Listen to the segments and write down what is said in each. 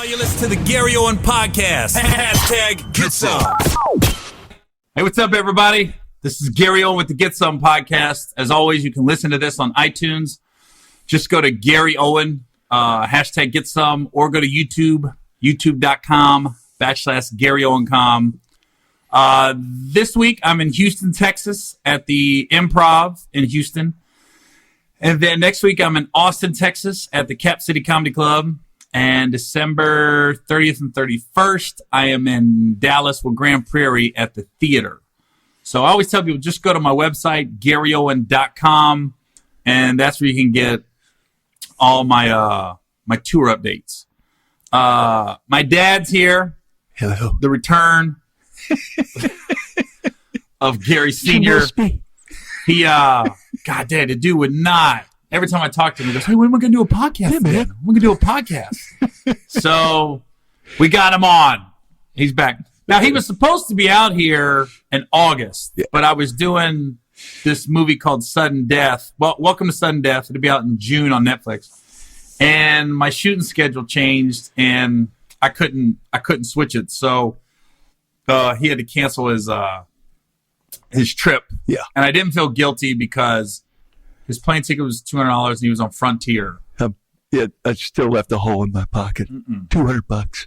You listen to the Gary Owen Podcast. Hashtag Get Some. Hey, what's up, everybody? This is Gary Owen with the Get Some Podcast. As always, you can listen to this on iTunes. Just go to Gary Owen, hashtag Get Some, or go to YouTube, youtube.com/GaryOwenCom. This week, I'm in Houston, Texas, at the Improv in Houston. And then next week, I'm in Austin, Texas, at the Cap City Comedy Club. And December 30th and 31st, I am in Dallas with Grand Prairie at the theater. So I always tell people, just go to my website, GaryOwen.com, and that's where you can get all my my tour updates. My dad's here. Hello. The return of Gary Sr. He, God damn, the dude would not. Every time I talk to him, he goes, hey, when am I going to do a podcast? Yeah, man. We're going to do a podcast. So we got him on. He's back. Now, he was supposed to be out here in August, but I was doing this movie called Sudden Death. Well, Welcome to Sudden Death. It'll be out in June on Netflix. And my shooting schedule changed, and I couldn't switch it. So he had to cancel his trip. Yeah. And I didn't feel guilty because his plane ticket was $200 and he was on Frontier. Yeah, I still left a hole in my pocket. $200.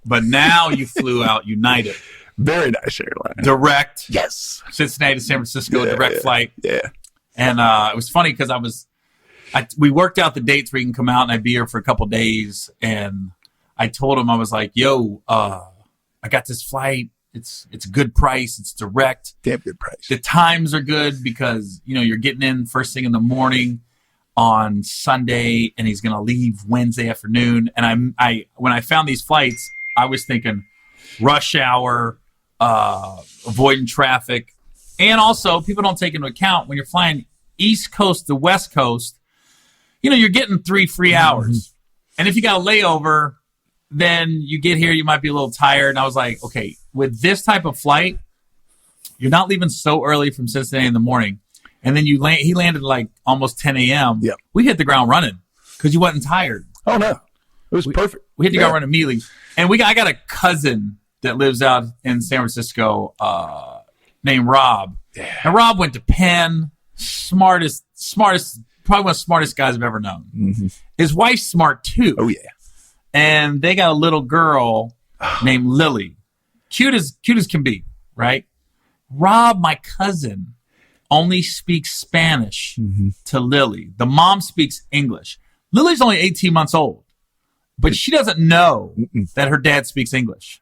But now you flew out United. Very nice airline. Direct. Yes. Cincinnati to San Francisco, direct flight. Yeah. And it was funny because we worked out the dates where you can come out and I'd be here for a couple days. And I told him, I was like, yo, I got this flight. It's a good price. It's direct. Damn good price. The times are good because, you're getting in first thing in the morning on Sunday and he's going to leave Wednesday afternoon. And when I found these flights, I was thinking rush hour, avoiding traffic. And also people don't take into account when you're flying East Coast to West Coast, you're getting 3 free hours. And if you got a layover, then you get here, you might be a little tired. And I was like, okay, with this type of flight, you're not leaving so early from Cincinnati in the morning. And then he landed like almost 10 a.m. Yep. We hit the ground running because you wasn't tired. Oh, no. It was perfect. We hit the ground running immediately. And I got a cousin that lives out in San Francisco named Rob. Yeah. And Rob went to Penn, smartest, probably one of the smartest guys I've ever known. Mm-hmm. His wife's smart too. Oh, yeah. And they got a little girl named Lily. Cute as can be, right? Rob, my cousin, only speaks Spanish to Lily. The mom speaks English. Lily's only 18 months old, but she doesn't know that her dad speaks English,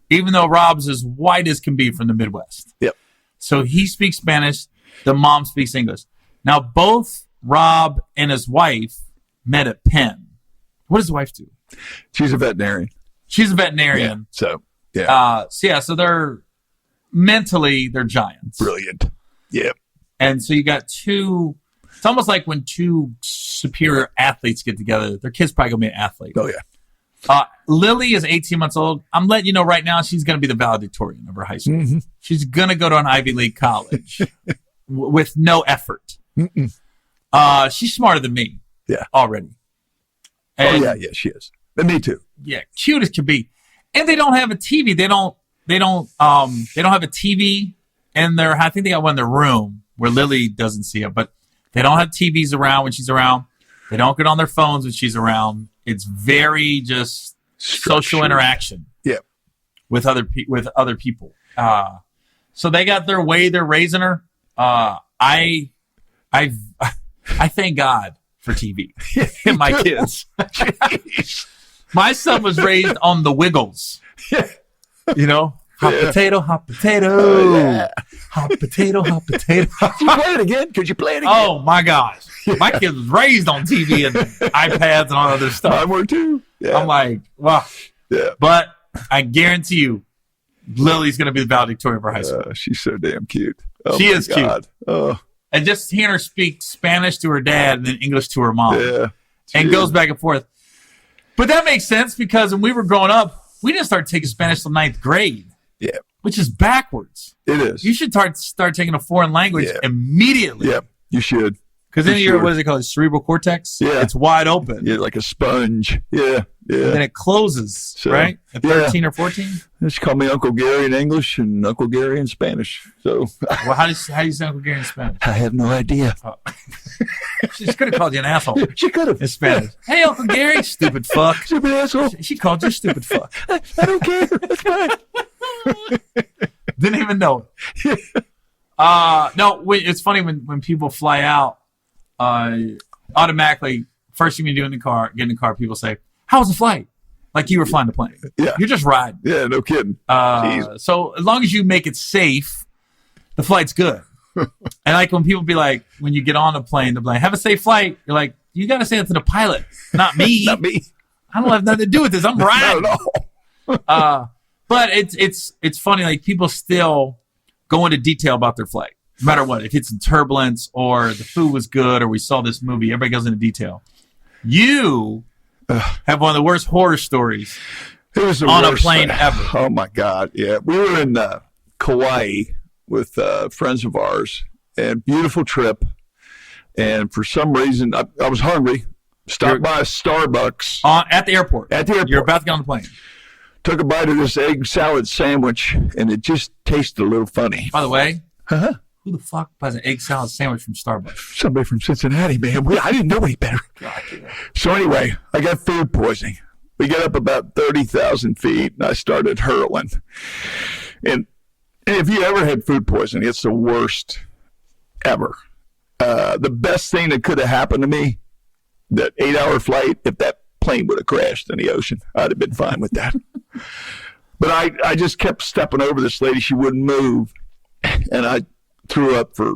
even though Rob's as white as can be from the Midwest. Yep. So he speaks Spanish. The mom speaks English. Now, both Rob and his wife met at Penn. What does his wife do? She's a veterinarian. Yeah, so, yeah. So they're giants. Brilliant. Yeah. And so you got it's almost like when two superior athletes get together, their kid's probably going to be an athlete. Oh, yeah. Lily is 18 months old. I'm letting you know right now, she's going to be the valedictorian of her high school. Mm-hmm. She's going to go to an Ivy League college with no effort. She's smarter than me. Yeah. Already. And, yeah, she is. And me too. Yeah, cute as can be. And they don't have a TV. They don't have a TV in their, I think they got one in their room where Lily doesn't see it, but they don't have TVs around when she's around. They don't get on their phones when she's around. It's very just social interaction. Yeah. With other people. So they got their way they're raising her. I thank God for TV and my kids. My son was raised on the Wiggles. Yeah. Hot potato, hot potato. Oh, yeah. Hot potato, hot potato. Could you play it again? Oh, my gosh. My kid was raised on TV and iPads and all other stuff. I were too. Yeah. I'm like, wow. Yeah. But I guarantee you, Lily's going to be the valedictorian of her high school. She's so damn cute. Oh, she is God. Cute. Oh. And just hearing her speak Spanish to her dad and then English to her mom. Yeah. And goes back and forth. But that makes sense because when we were growing up, we didn't start taking Spanish till 9th grade. Yeah. Which is backwards. It is. You should start taking a foreign language immediately. Yeah, you should. Because then sure. what is it called? Cerebral cortex? Yeah. It's wide open. Yeah, like a sponge. Yeah. And then it closes, So, right? At 13 or 14? They just call me Uncle Gary in English and Uncle Gary in Spanish. So Well, how do you say Uncle Gary in Spanish? I have no idea. Oh. She could have called you an asshole She could have. in Spanish. Hey, Uncle Gary, stupid fuck. Stupid asshole. She called you stupid fuck. I don't care. That's fine. Didn't even know it. No, it's funny when people fly out, automatically, first thing you do get in the car, people say, how was the flight? Like you were flying the plane. Yeah. You're just riding. Yeah, no kidding. So as long as you make it safe, the flight's good. And like when people be like, when you get on a plane, they're like, have a safe flight. You're like, you got to say that to the pilot, not me. Not me. I don't have nothing to do with this. I'm riding. Not at all. But it's funny. Like people still go into detail about their flight, no matter what. If it's in turbulence or the food was good or we saw this movie, everybody goes into detail. You have one of the worst horror stories It was the on worst a plane thing. ever. Oh my God! Yeah, we were in Kauai with friends of ours, and beautiful trip. And for some reason, I was hungry. Stopped by a Starbucks At the airport. at the airport. You're about to get on the plane. Took a bite of this egg salad sandwich, and it just tasted a little funny. By the way, Uh-huh. who the fuck buys an egg salad sandwich from Starbucks? Somebody from Cincinnati, man. I didn't know any better. So anyway, I got food poisoning. We got up about 30,000 feet, and I started hurling. And if you ever had food poisoning, it's the worst ever. The best thing that could have happened to me, that 8-hour flight, if that plane would have crashed in the ocean, I'd have been fine with that. But I just kept stepping over this lady. She wouldn't move. And I threw up for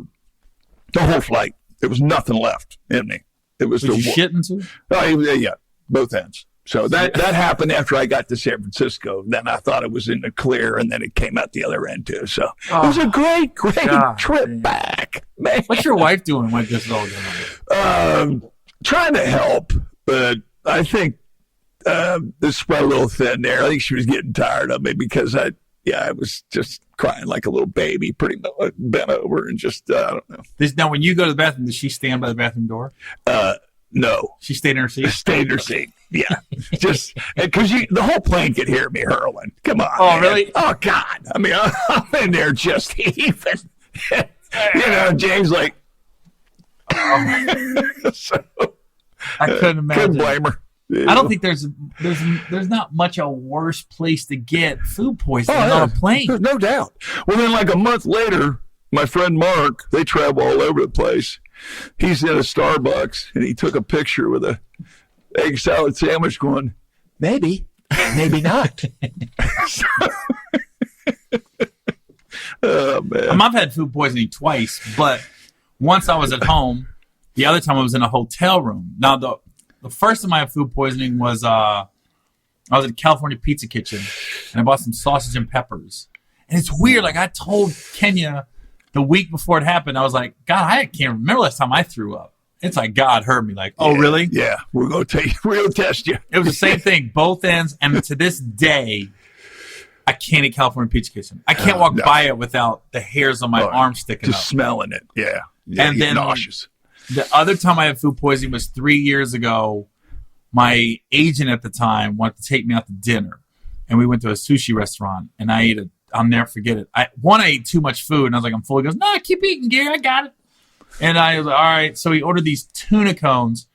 the whole flight. There was nothing left in me. It was Did you shit into? Oh, yeah, both ends. So that happened after I got to San Francisco. Then I thought it was in the clear, and then it came out the other end too. So it was a great God, trip man. back, man. What's your wife doing when this is all going on? Trying to help, but I think this spread a little thin there. I think she was getting tired of me because I was just crying like a little baby, pretty much bent over and just I don't know. Now, when you go to the bathroom, does she stand by the bathroom door? No. She stayed in her seat? Stayed in her seat. Yeah. Just because the whole plane could hear me hurling. Come on. Oh, man. really? Oh, God. I mean, I'm in there just heaving. James like, so, I couldn't imagine. couldn't blame her. I don't think there's not much a worse place to get food poisoning on a plane. There's no doubt. Well, then like a month later, my friend Mark, they travel all over the place. He's in a Starbucks, and he took a picture with a egg salad sandwich going, maybe not. Oh, man. I've had food poisoning twice, but once I was at home. The other time I was in a hotel room. Now, the first time I had food poisoning was I was at a California pizza kitchen, and I bought some sausage and peppers. And it's weird. Like, I told Kenya the week before it happened, I was like, God, I can't remember last time I threw up. It's like God heard me. Like, oh, really? Yeah, we're gonna test you. It was the same thing, both ends. And to this day, I can't eat California pizza kitchen. I can't walk by it without the hairs on my arm sticking just up. smelling it. Yeah, And then nauseous. The other time I had food poisoning was 3 years ago. My agent at the time wanted to take me out to dinner, and we went to a sushi restaurant, and I ate I'll never forget it. I ate too much food, and I was like, I'm full. He goes, no, keep eating, Gary. I got it. And I was like, all right. So he ordered these tuna cones.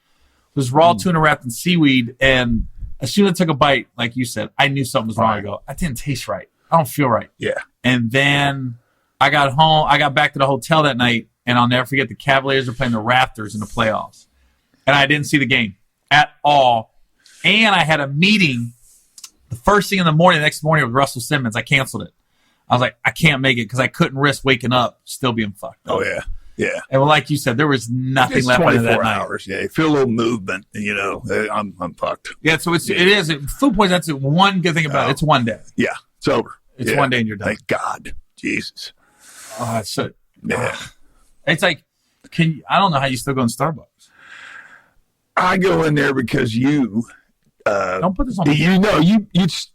It was raw tuna wrapped in seaweed, and as soon as I took a bite, like you said, I knew something was wrong. I go, that didn't taste right. I don't feel right. Yeah. And then I got home. I got back to the hotel that night, and I'll never forget the Cavaliers were playing the Raptors in the playoffs. And I didn't see the game at all. And I had a meeting the first thing in the morning, the next morning with Russell Simmons. I canceled it. I was like, I can't make it because I couldn't risk waking up still being fucked up. Oh, yeah. Yeah. And like you said, there was nothing It's left after that 24 night. hours. Yeah, you feel a little movement, and, I'm fucked. Yeah, so it is. Food poisoning, that's the one good thing about it. It's one day. Yeah, it's over. It's one day and you're done. Thank God. Jesus. Oh, so, Yeah. it's like, I don't know how you still go in Starbucks. I go in there because you Don't put this on me.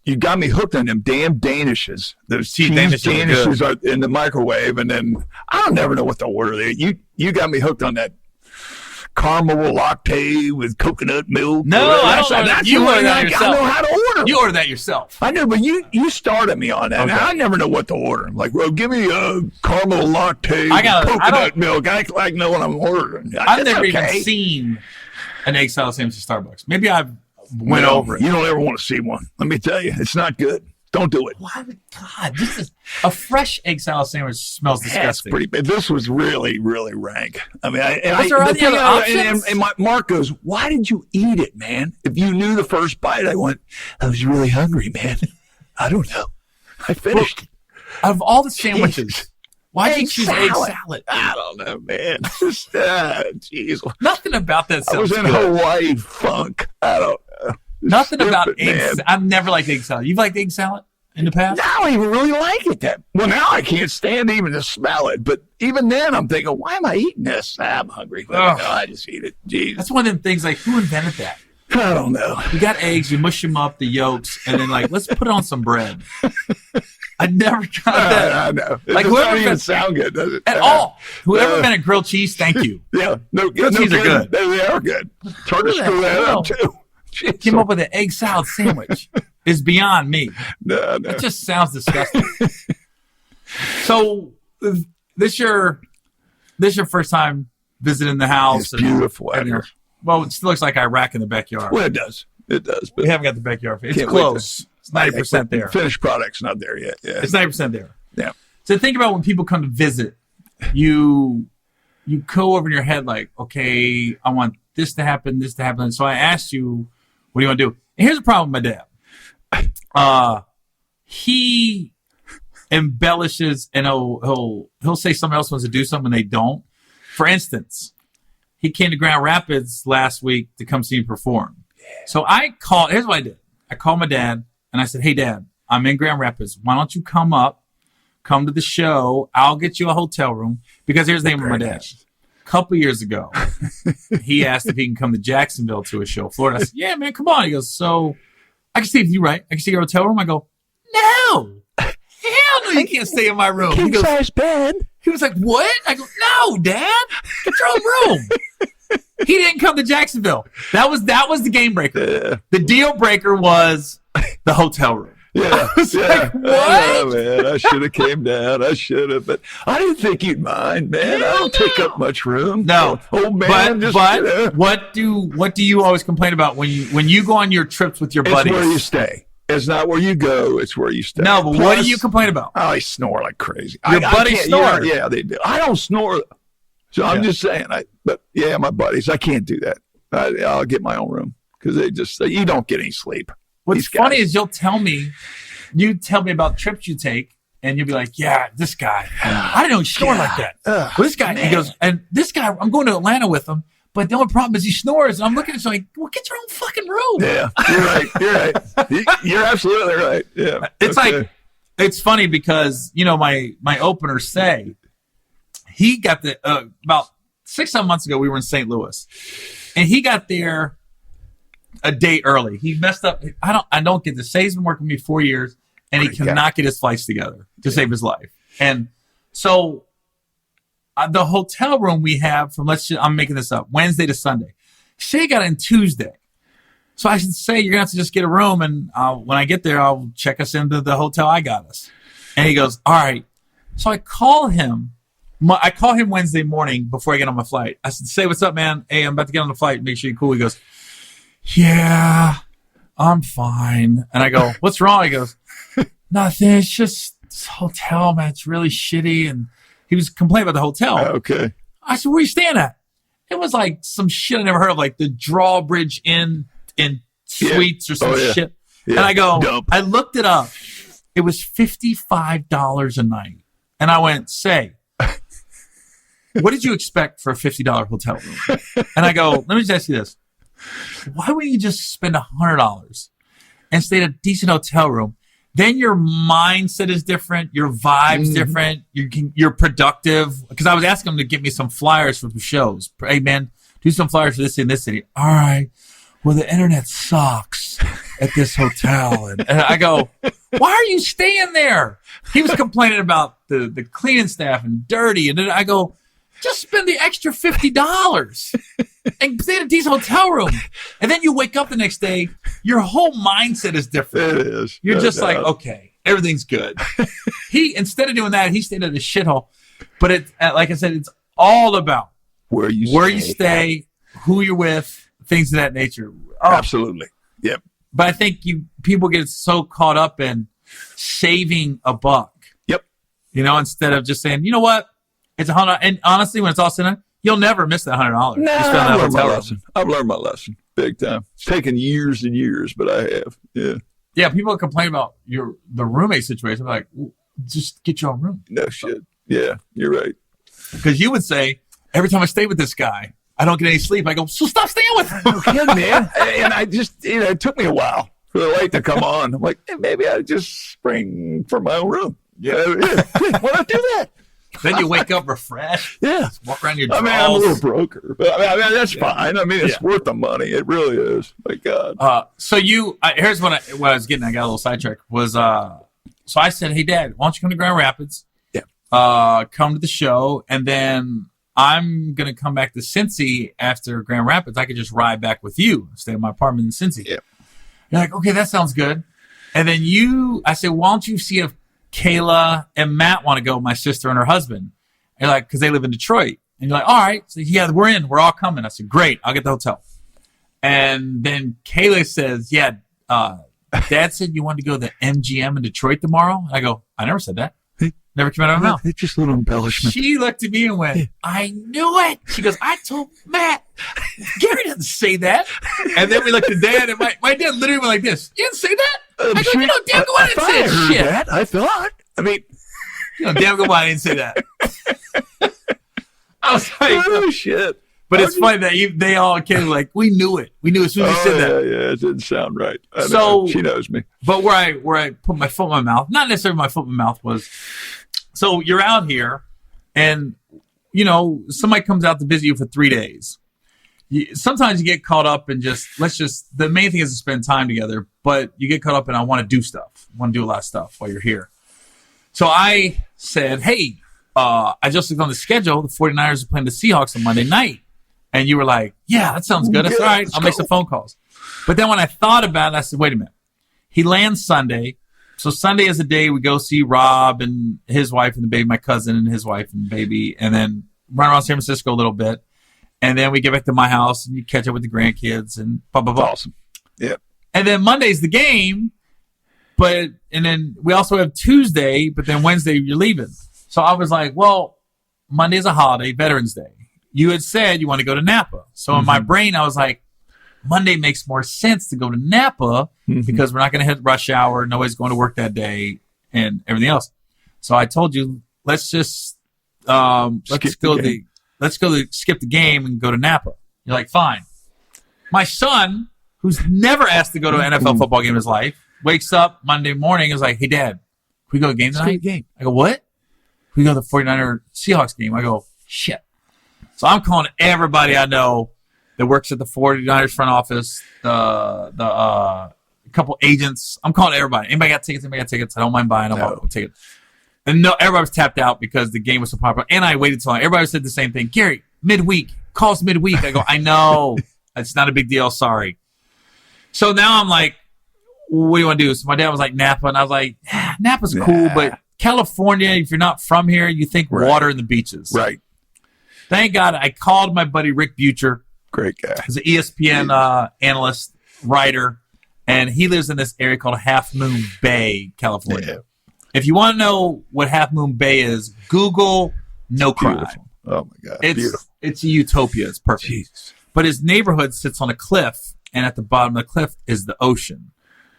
you got me hooked on them damn Danishes. Those cheese Danishes are in the microwave, and then I don't never know what to order there. You got me hooked on that caramel latte with coconut milk. No, I don't know. That's You order that I yourself. know how to order. You order that yourself. I know, but you started me on that. Okay. I never know what to order. I'm like, well, give me a caramel latte with coconut milk. I like know what I'm ordering. I've never even seen an egg salad sandwich at Starbucks. Maybe I've went over it. You don't ever want to see one. Let me tell you, it's not good. Don't do it. Why would God? This is a fresh egg salad sandwich smells disgusting. That's pretty bad. This was really, really rank. I mean, and Mark goes, "Why did you eat it, man? If you knew the first bite, I was really hungry, man. I don't know. I finished it. Out of all the sandwiches, why did you choose egg salad? I don't know, man. Just jeez. Nothing about that. I was in Hawaii funk. I don't know. Nothing about egg. I've never liked egg salad. You've liked egg salad in the past? I don't even really like it. Well, now I can't stand even to smell it. But even then, I'm thinking, why am I eating this? I'm hungry. No, I just eat it. Jeez. That's one of them things. Like, who invented that? I don't know. You got eggs, you mush them up, the yolks, and then let's put it on some bread. I never got that. I know. Like, it doesn't even sound good, does it? At all. Whoever invented grilled cheese, thank you. Yeah. Grilled cheese are good. They are good. It's hard to screw that up, too. Came up with an egg salad sandwich is beyond me. No. It just sounds disgusting. So this your first time visiting the house? It's beautiful. Well, it still looks like Iraq in the backyard. Well, it does. But we haven't got the backyard. It's close. It's 90% there. Finished product's not there yet. Yeah. It's 90% there. Yeah. So think about when people come to visit, you go over in your head like, okay, I want this to happen. So I asked you, what do you want to do? And here's the problem with my dad. He embellishes and he'll say someone else wants to do something and they don't. For instance, he came to Grand Rapids last week to come see me perform. Yeah. So here's what I did. I called my dad and I said, hey, Dad, I'm in Grand Rapids. Why don't you come to the show? I'll get you a hotel room. Because here's the name of my dad. A couple years ago, he asked if he can come to Jacksonville to a show, Florida. I said, yeah, man, come on. He goes, so I can stay with you, right? I can stay in your hotel room. I go, no. Hell no, you can't stay in my room. King size bed. He was like, what? I go, no, Dad. Get your own room. He didn't come to Jacksonville. That was the game breaker. Yeah. The deal breaker was the hotel room. Yeah. I was like, what? Oh, man, I should have came down. I should have, but I didn't think you'd mind, man. I don't take up much room. No. Oh man, but what do you always complain about when you go on your trips with your buddies? It's where you stay. It's not where you go. It's where you stay. No, but what do you complain about? I snore like crazy. Your buddies snore. Yeah, they do. I don't snore. So I'm just saying. But my buddies, I can't do that. I'll get my own room because you don't get any sleep. What's funny is you tell me about trips you take, and you'll be like, yeah, this guy, I didn't know he snored like that. Well, this guy, he goes, and this guy, I'm going to Atlanta with him, but the only problem is he snores. And I'm looking at him like, well, get your own fucking room. Yeah, you're right. You're absolutely right. Yeah. It's like, it's funny because, my opener, Say, he got about 6-7 months ago, we were in St. Louis, and he got there a day early. He messed up. I don't get this. Say's been working with me 4 years, and he cannot get his flights together to save his life. And so the hotel room we have from, I'm making this up, Wednesday to Sunday. Shay got in Tuesday. So I should say, you're going to have to just get a room, and when I get there, I'll check us into the hotel I got us. And he goes, all right. So I call him. I call him Wednesday morning before I get on my flight. I said, Say, what's up, man? Hey, I'm about to get on the flight. Make sure you're cool. He goes, yeah, I'm fine. And I go, what's wrong? He goes, nothing. It's just this hotel, man. It's really shitty. And he was complaining about the hotel. Okay. I said, where are you staying at? It was like some shit I never heard of, like the Drawbridge Inn in Suites or some shit. Yeah. And I go, Dump. I looked it up. It was $55 a night. And I went, Say, what did you expect for a $50 hotel room? And I go, let me just ask you this. Why wouldn't you just spend $100 and stay at a decent hotel room? Then your mindset is different. Your vibe's different. You're productive. Because I was asking him to get me some flyers for the shows. Hey, man, do some flyers for this city and this city. All right. Well, the internet sucks at this hotel. And I go, why are you staying there? He was complaining about the cleaning staff and dirty. And then I go, just spend the extra $50. and stay in a decent hotel room. And then you wake up the next day, your whole mindset is different. It is. You're No just doubt. like, okay, everything's good. Instead of doing that, he stayed at a shithole. But it, like I said, it's all about where you stay, who you're with, things of that nature. Absolutely. Yep. But I think people get so caught up in saving a buck. Yep. Instead of just saying, you know what, it's $100. And honestly, when it's all said, you'll never miss that $100. No, I've learned my lesson big time. It's taken years and years, but I have. Yeah. Yeah. People complain about the roommate situation. Like, just get your own room. No shit. Yeah, you're right. Because you would say, every time I stay with this guy, I don't get any sleep. I go, so stop staying with him. No kidding, man. And I just, it took me a while for the light to come on. I'm like, hey, maybe I just spring for my own room. Yeah. Why not do that? Then you wake up refreshed. Yeah. Walk around your drawers. I mean, I'm a little broker, but I mean that's fine. I mean, it's worth the money. It really is. My God. So here's what I was getting. I got a little sidetracked. So I said, hey, Dad, why don't you come to Grand Rapids? Yeah. Come to the show, and then I'm going to come back to Cincy after Grand Rapids. I could just ride back with you, stay in my apartment in Cincy. Yeah. You're like, okay, that sounds good. And then I said, why don't you see if Kayla and Matt want to go, my sister and her husband? And you're like, because they live in Detroit. And you're like, all right. So, yeah, we're in. We're all coming. I said, great. I'll get the hotel. And then Kayla says, yeah, Dad said you wanted to go to the MGM in Detroit tomorrow. And I go, I never said that. Never came out of my mouth. It's just a little embellishment. She looked at me and went, I knew it. She goes, I told Matt. Gary doesn't say that. And then we looked at Dad, and my dad literally went like this. You didn't say that? I go, you know, damn good, I didn't say that shit. That, I thought. I mean, you know, damn good, I didn't say that. I was like, oh, shit. But it's funny that they all came like, we knew it. We knew as soon as you said that. Yeah, it didn't sound right. I So know. She knows me. But where I put my foot in my mouth, not necessarily my foot in my mouth was, so you're out here and, somebody comes out to visit you for 3 days. Sometimes you get caught up in the main thing is to spend time together, but you get caught up in, I want to do stuff. I want to do a lot of stuff while you're here. So I said, hey, I just looked on the schedule. The 49ers are playing the Seahawks on Monday night. And you were like, yeah, that sounds good. That's all right. I'll make some phone calls. But then when I thought about it, I said, wait a minute. He lands Sunday. So Sunday is the day we go see Rob and his wife and the baby, my cousin and his wife and baby, and then run around San Francisco a little bit. And then we get back to my house and you catch up with the grandkids and blah, blah, blah. Awesome. Yeah. And then Monday's the game. And then we also have Tuesday, but then Wednesday you're leaving. So I was like, well, Monday's a holiday, Veterans Day. You had said you want to go to Napa. So in my brain, I was like, Monday makes more sense to go to Napa because we're not going to hit rush hour. Nobody's going to work that day and everything else. So I told you, let's just, skip the game and go to Napa. You're like, fine. My son, who's never asked to go to an NFL football game in his life, wakes up Monday morning and is like, hey, Dad, can we go to a game tonight? Game. I go, what? Can we go to the 49er Seahawks game? I go, shit. So I'm calling everybody I know that works at the 49ers front office, the couple agents. I'm calling everybody. Anybody got tickets? I don't mind buying them. I'll take it. And no, everybody was tapped out because the game was so popular. And I waited so long. Everybody said the same thing. Gary, midweek. Calls midweek. I go, I know. It's not a big deal. Sorry. So now I'm like, what do you want to do? So my dad was like, Napa. And I was like, Napa's cool, but California, if you're not from here, you think water and the beaches. Right. Thank God I called my buddy Rick Butcher. Great guy. He's an ESPN analyst, writer, and he lives in this area called Half Moon Bay, California. Yeah. If you want to know what Half Moon Bay is, Google No Crime. Beautiful. Oh, my God. It's a utopia. It's perfect. Jeez. But his neighborhood sits on a cliff, and at the bottom of the cliff is the ocean.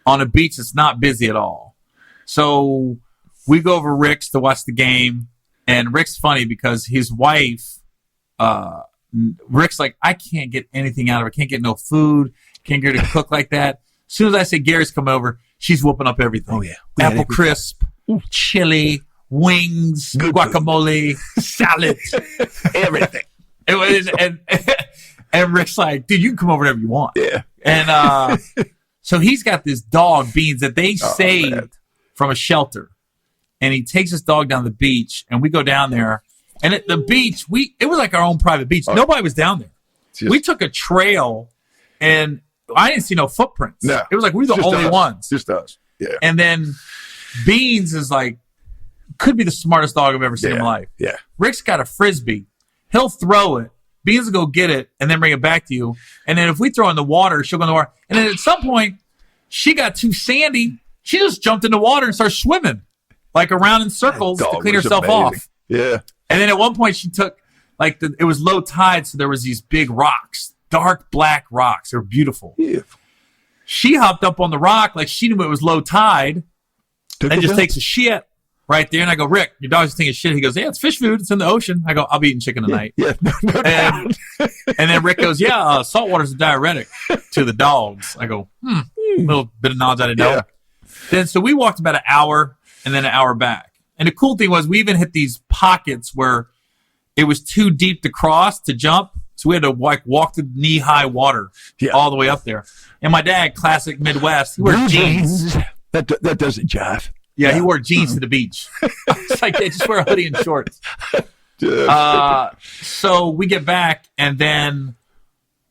On a beach, it's not busy at all. So we go over Rick's to watch the game, and Rick's funny because his wife, Rick's like, I can't get anything out of her. Can't get no food. Can't get her to cook like that. As soon as I say Gary's coming over, she's whooping up everything. Oh, yeah. Apple crisp, chili, wings, good guacamole, salad, everything. And Rick's like, dude, you can come over whenever you want. Yeah. And so he's got this dog, Beans, that they saved from a shelter. And he takes his dog down the beach, and we go down there. And at the beach, it was like our own private beach. Nobody was down there. We took a trail, and I didn't see no footprints. No. It was like we were the only ones. Just us. Yeah. And then Beans is like, could be the smartest dog I've ever seen in my life. Yeah. Rick's got a Frisbee. He'll throw it. Beans will go get it and then bring it back to you. And then if we throw it in the water, she'll go in the water. And then at some point, she got too sandy. She just jumped in the water and started swimming, like around in circles to clean herself off. Yeah. And then at one point, she took, like, it was low tide, so there was these big rocks, dark black rocks. They were beautiful. Yeah. She hopped up on the rock like she knew it was low tide and just takes a shit right there. And I go, Rick, your dog's taking a shit. He goes, yeah, it's fish food. It's in the ocean. I go, I'll be eating chicken tonight. Yeah. And then Rick goes, yeah, salt water's a diuretic to the dogs. I go, a little bit of knowledge I didn't know. Yeah. Then so we walked about an hour and then an hour back. And the cool thing was we even hit these pockets where it was too deep to cross, to jump. So we had to walk through knee-high water all the way up there. And my dad, classic Midwest, he wore jeans. That doesn't jive. Yeah, he wore jeans to the beach. It's like they just wear a hoodie and shorts. So we get back, and then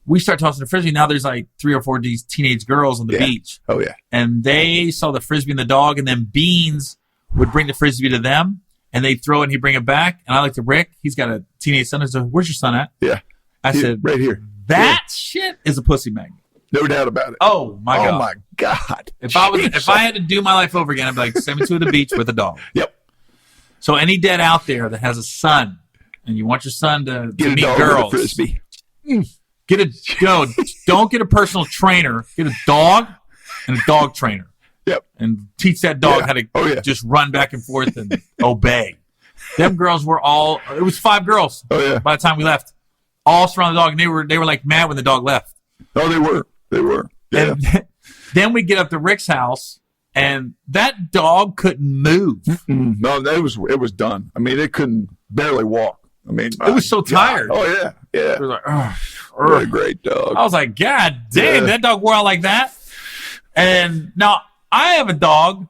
we start tossing the Frisbee. Now there's like 3 or 4 of these teenage girls on the beach. Oh, yeah. And they saw the Frisbee and the dog, and then Beans would bring the Frisbee to them, and they'd throw it, and he'd bring it back. And I looked at Rick. He's got a teenage son. I said, where's your son at? Yeah. I said, right here. That shit is a pussy magnet. No doubt about it. Oh, my God. Oh, my God. If I had to do my life over again, I'd be like, send me to the beach with a dog. Yep. So any dad out there that has a son and you want your son to meet girls, with a Frisbee. Don't get a personal trainer. Get a dog and a dog trainer. Yep. And teach that dog how to just run back and forth and obey. Them girls were it was 5 girls by the time we left. All surrounded the dog, and they were like mad when the dog left. Oh, they were. Yeah. And then we get up to Rick's house, and that dog couldn't move. Mm-mm. No, it was done. I mean, it couldn't barely walk. I mean, it was so tired. Oh yeah, yeah. It was like, what a great dog. I was like, God damn, that dog wore out like that. And now I have a dog,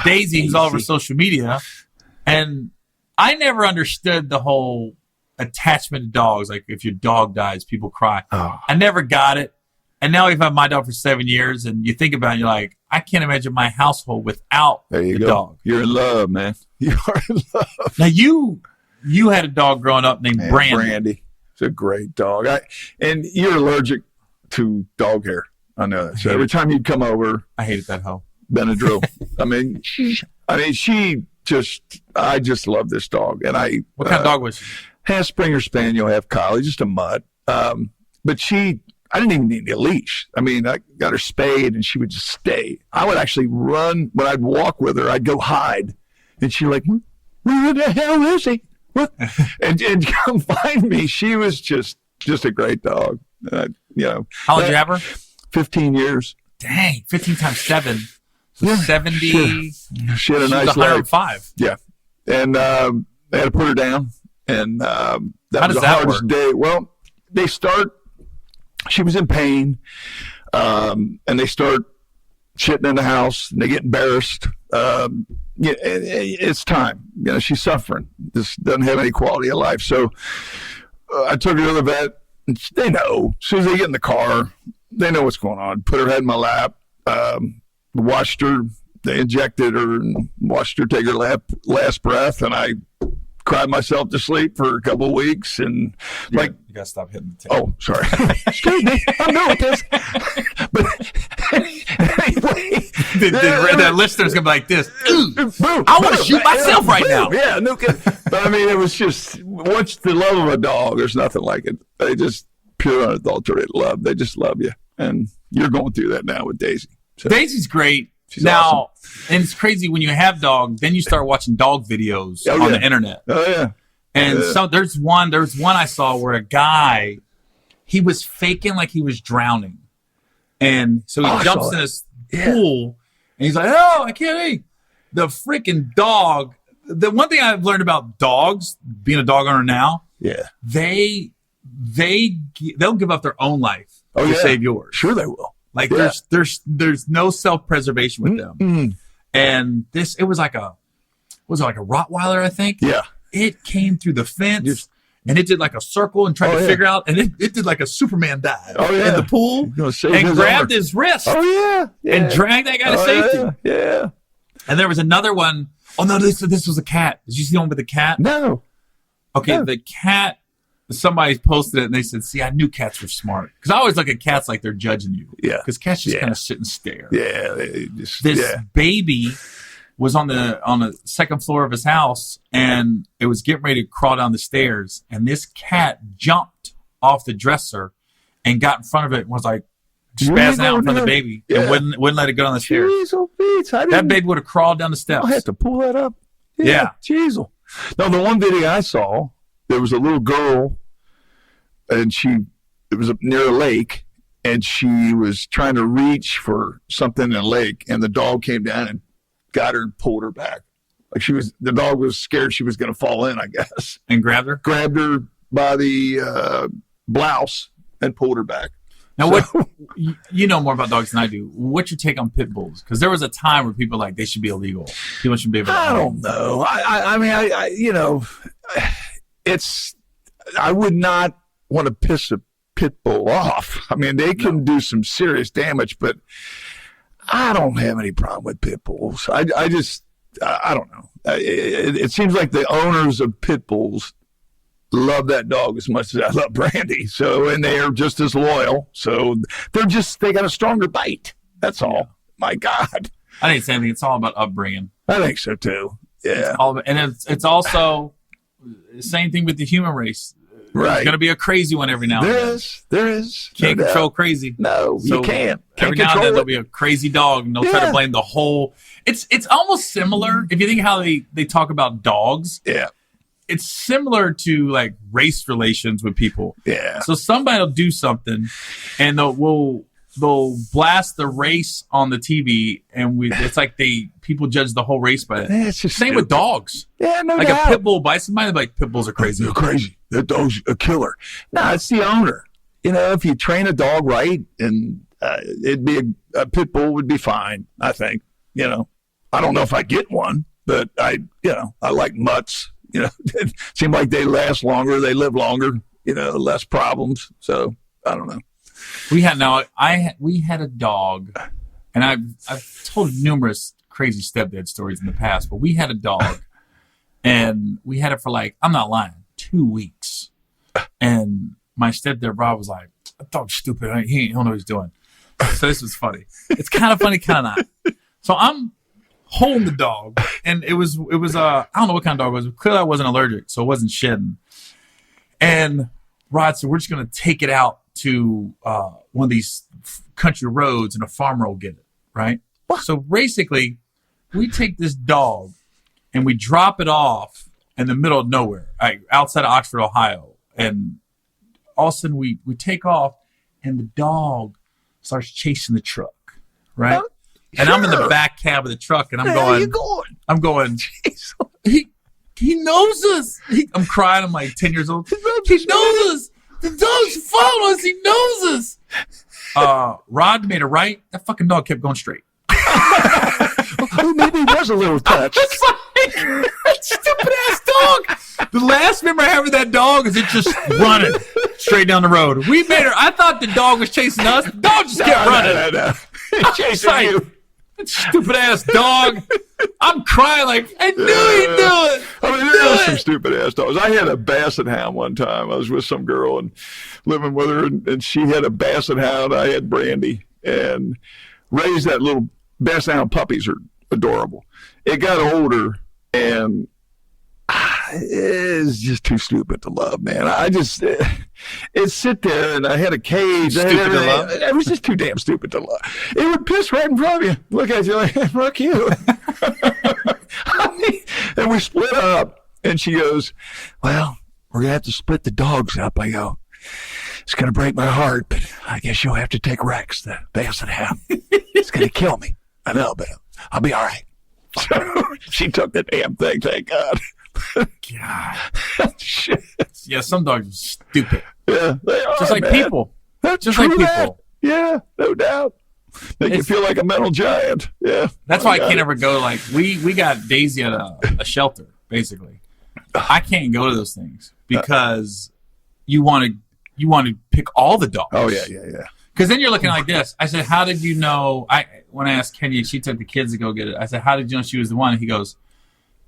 Daisy, who's all over social media, and I never understood the whole attachment to dogs. Like if your dog dies, people cry. Oh. I never got it. And now we've had my dog for 7 years, and you think about it, you're like, I can't imagine my household without the dog. You're in love, man. You are in love. Now you had a dog growing up named Brandy. Brandy. It's a great dog. And you're allergic to dog hair. I know that. So every time you'd come over, I hated that hoe. Benadryl. I just love this dog. And what kind of dog was she? Half Springer Spaniel, half Collie, just a mutt. But I didn't even need a leash. I mean, I got her spayed, and she would just stay. I would actually run. When I'd walk with her, I'd go hide. And she'd like, where the hell is he? What? and come find me. She was just a great dog. How long did you have her? 15 years. Dang, 15 times 7. So 70. She had a nice life. 105. Yeah. And I had to put her down. And that was the hardest day. Well, she was in pain, and they start shitting in the house, and they get embarrassed. It's time. She's suffering. This doesn't have any quality of life. So I took her to the vet. And they know. As soon as they get in the car, they know what's going on. Put her head in my lap, watched her. They injected her and watched her take her last breath, and I cried myself to sleep for a couple of weeks, and you gotta stop hitting the table. Oh, sorry. Excuse me. I'm new at this. But anyway, the listener's gonna be like this. I want to shoot myself right now. Yeah, no kidding. But I mean, it was just once the love of a dog. There's nothing like it. They just pure unadulterated love. They just love you, and you're going through that now with Daisy. So. Daisy's great. She's awesome. And it's crazy when you have dog, then you start watching dog videos on the internet. Oh yeah. And so there's one I saw where a guy, he was faking like he was drowning. And so he jumps in this pool and he's like, oh, I can't eat. The freaking dog. The one thing I've learned about dogs, being a dog owner now, they'll give up their own life to save yours. Sure they will. Like there's no self-preservation with them. Mm-hmm. And it was like a Rottweiler, I think. Yeah. It came through the fence. and it did like a circle and tried to figure out, and it did like a Superman dive in the pool and grabbed his wrist. Oh, yeah. And dragged that guy to safety. Yeah. And there was another one. Oh, no, this was a cat. Did you see the one with the cat? No. Okay, the cat, somebody posted it, and they said, see, I knew cats were smart. Because I always look at cats like they're judging you. Yeah. Because cats just kind of sit and stare. Yeah. This baby was on the second floor of his house, and it was getting ready to crawl down the stairs, and this cat jumped off the dresser and got in front of it and was like spazzing out in front of the baby and wouldn't let it go down the stairs. That baby would have crawled down the steps. I had to pull that up. Yeah. Jeez. No, the one video I saw, there was a little girl, and it was up near a lake, and she was trying to reach for something in the lake, and the dog came down and got her and pulled her back. Like the dog was scared she was going to fall in, I guess. And grabbed her? Grabbed her by the blouse and pulled her back. Now, what you know more about dogs than I do. What's your take on pit bulls? Because there was a time where people were like, they should be illegal. People shouldn't be able to I don't know. I mean, I would not want to piss a pit bull off. I mean, they can do some serious damage, but I don't have any problem with pit bulls. I don't know. It seems like the owners of pit bulls love that dog as much as I love Brandy. So, and they are just as loyal. So they got a stronger bite. That's all. Yeah. My God. I didn't say anything. It's all about upbringing. I think so too. Yeah. It's also the same thing with the human race. Right. There's going to be a crazy one every now and then. There is. Can't control crazy. No, you can't. Every now and then there'll be a crazy dog, and they'll try to blame the whole. It's almost similar. If you think how they talk about dogs. Yeah. It's similar to like race relations with people. Yeah. So somebody will do something, and they'll blast the race on the TV, and it's like people judge the whole race by it. It's just same with dogs. Yeah, no doubt. Like a pit bull bites somebody, they're like, pit bulls are crazy. They're crazy. That dog's a killer. No, it's the owner. If you train a dog right, and it'd be a pit bull would be fine. I think. I don't know if I get one, but I like mutts. It seems like they last longer, they live longer, less problems. So I don't know. We had a dog, and I've told numerous crazy stepdad stories in the past, but we had a dog, and we had it for I'm not lying, 2 weeks. And my stepdad Rob was like, "That dog's stupid. He don't know what he's doing." So this was funny. It's kind of funny, kind of not. So I'm holding the dog, and it was I don't know what kind of dog it was. Clearly I wasn't allergic, so it wasn't shedding. And Rod said, we're just going to take it out to one of these country roads, and a farmer will get it, right? What? So basically, we take this dog, and we drop it off in the middle of nowhere, outside of Oxford, Ohio. And all of a sudden, we take off, and the dog starts chasing the truck, right? And I'm in the back cab of the truck, and I'm going, jeez. He knows us. I'm crying. I'm like 10 years old. He knows us. The dog's following us. He knows us. Rod made a right. That fucking dog kept going straight. Well, maybe it was a little touch. That stupid ass dog. The last memory I have of that dog is it just running straight down the road. We made her. I thought the dog was chasing us. The dog just kept running. No. Chasing you. That stupid ass dog. I'm crying like, I knew he'd do it. There was some stupid ass dogs. I had a basset hound one time. I was with some girl and living with her, and she had a basset hound. I had Brandy, and raised that little basset hound. Puppies are adorable. It got older, and it's just too stupid to love, man. It sit there, and I had a cage. Stupid to love? It was just too damn stupid to love. It would piss right in front of you. Look at you like, fuck you. And we split up, and she goes, well, we're going to have to split the dogs up. I go, it's going to break my heart, but I guess you'll have to take Rex, the basset hound. It's going to kill me. I know, but I'll be all right. So she took the damn thing, thank God. God. Shit. Yeah, some dogs are stupid. Yeah, they are. Just like people. That's just true, like people. Yeah, no doubt. Make you feel like a mental giant. Yeah. That's why I can't ever go we got Daisy at a shelter, basically. I can't go to those things because you want to pick all the dogs. Oh, yeah. Because then you're looking like this. I said, how did you know? When I asked Kenya, she took the kids to go get it. I said, how did you know she was the one? And he goes,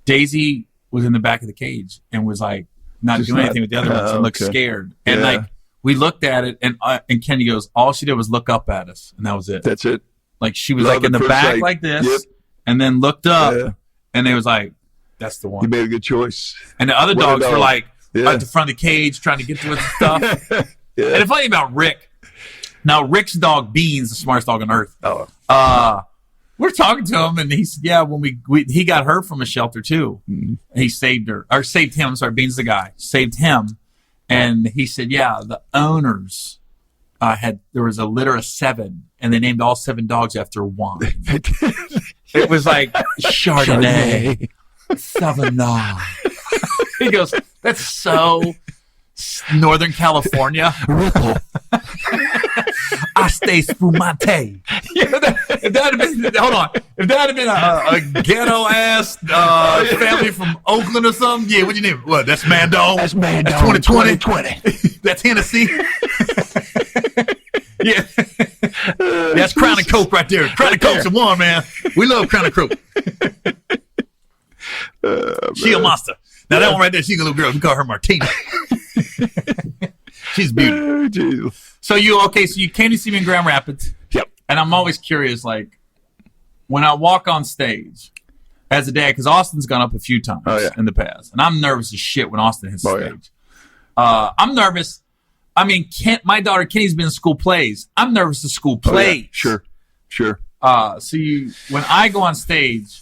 Daisy was in the back of the cage and was like not doing anything with the other ones and looked scared. And like we looked at it and Kenya goes, all she did was look up at us and that was it. That's it. Like she was like in the back like this and then looked up and they was like, that's the one. You made a good choice. And the other dogs were like at the front of the cage trying to get to it and stuff. And the funny about Rick, now Rick's dog Bean's the smartest dog on earth. We're talking to him and he said, yeah, when he got her from a shelter too. Mm-hmm. He saved him. Sorry, Bean's the guy. Saved him. And he said, yeah, the owners there was a litter of 7 and they named all 7 dogs after wine. It was like Chardonnay. Sauvignon. He goes, that's so Northern California. Ripple. I stay spumante. If that had been, hold on. If that had been a ghetto ass family from Oakland or something, yeah, what'd you name it? What? That's Mando. That's 2020. That's Hennessy. Yeah. That's Crown and Coke right there. Crown and Coke's the one, man. We love Crown and Coke. She a monster. Now that one right there, she's a little girl. We call her Martina. She's beautiful. So you came to see me in Grand Rapids. Yep. And I'm always curious, like, when I walk on stage as a dad, because Austin's gone up a few times in the past, and I'm nervous as shit when Austin hits the stage. I'm nervous. I mean, my daughter Kenny's been in school plays. I'm nervous to school plays. Sure. So when I go on stage,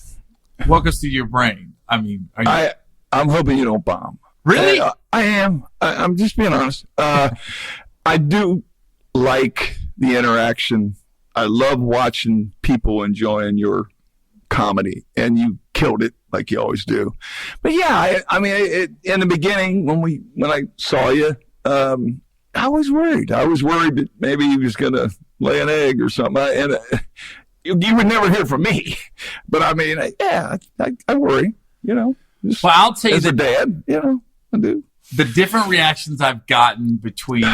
what goes through your brain? I mean, I'm hoping you don't bomb. Really? I am. I'm just being honest. I do like the interaction. I love watching people enjoying your comedy, and you killed it like you always do. But yeah, I mean, in the beginning when I saw you, I was worried. I was worried that maybe he was going to lay an egg or something. And you would never hear from me. But I mean, I worry. You know. Well, I'll tell you as a dad, you know, I do. The different reactions I've gotten between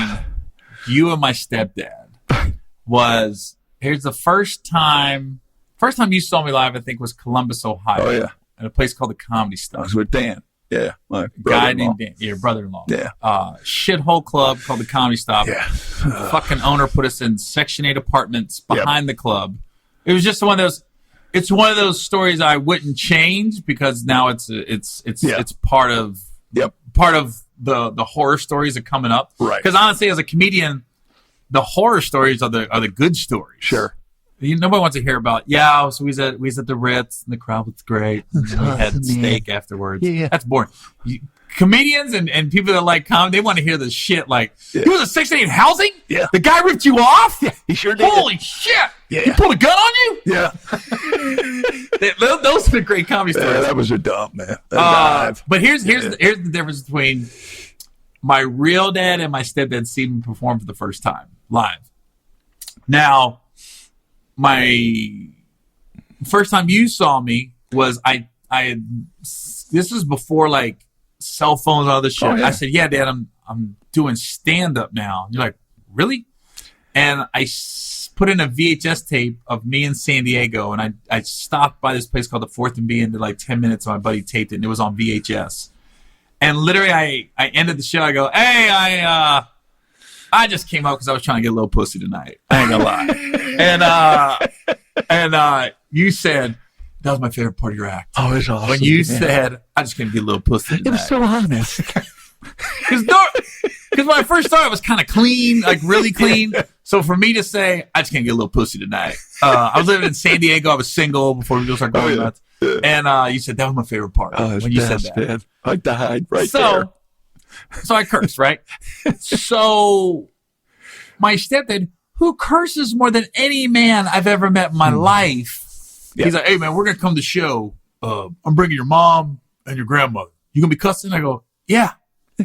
you and my stepdad was, here's the first time you saw me live, I think, was Columbus, Ohio. Oh, yeah. At a place called the Comedy Stop. I was with Dan. Yeah. My guy named Dan. Your brother-in-law. Yeah. Shithole club called the Comedy Stop. Yeah. The fucking owner put us in Section 8 apartments behind the club. It was just one of those. It's one of those stories I wouldn't change because now it's part of the horror stories that are coming up. Right. Because honestly, as a comedian, the horror stories are the good stories. Sure. Nobody wants to hear about. Yeah, so we was at the Ritz and the crowd was great. And we had steak afterwards. Yeah. That's boring. Comedians and people that like comedy, they want to hear the shit like, he was a Section 8 housing? Yeah. The guy ripped you off? Yeah, he sure did. Holy shit. Yeah. He pulled a gun on you? Yeah. Those are the great comedy stories. Yeah, that was a dump, man. But here's the difference between my real dad and my stepdad seeing me perform for the first time live. Now, my first time you saw me was this was before like cell phones and all this shit. I said, yeah, Dad, I'm doing stand up now. And you're like, really? And I put in a VHS tape of me in San Diego, and I stopped by this place called the 4th and B and did like 10 minutes, and my buddy taped it, and it was on VHS. And literally I ended the show. I go, hey, I just came out because I was trying to get a little pussy tonight. I ain't gonna lie. And you said, that was my favorite part of your act. Oh, it's awesome. When you said, I just came to get a little pussy tonight. It was so honest. Because when I first started, I was kind of clean, like really clean. So for me to say, I just can't get a little pussy tonight. I was living in San Diego. I was single before we started going nuts. And you said, that was my favorite part when you said that. Man. I died there. So I cursed, right? So my stepdad, who curses more than any man I've ever met in my life, he's like, hey, man, we're going to come to the show. I'm bringing your mom and your grandmother. You going to be cussing? I go, yeah,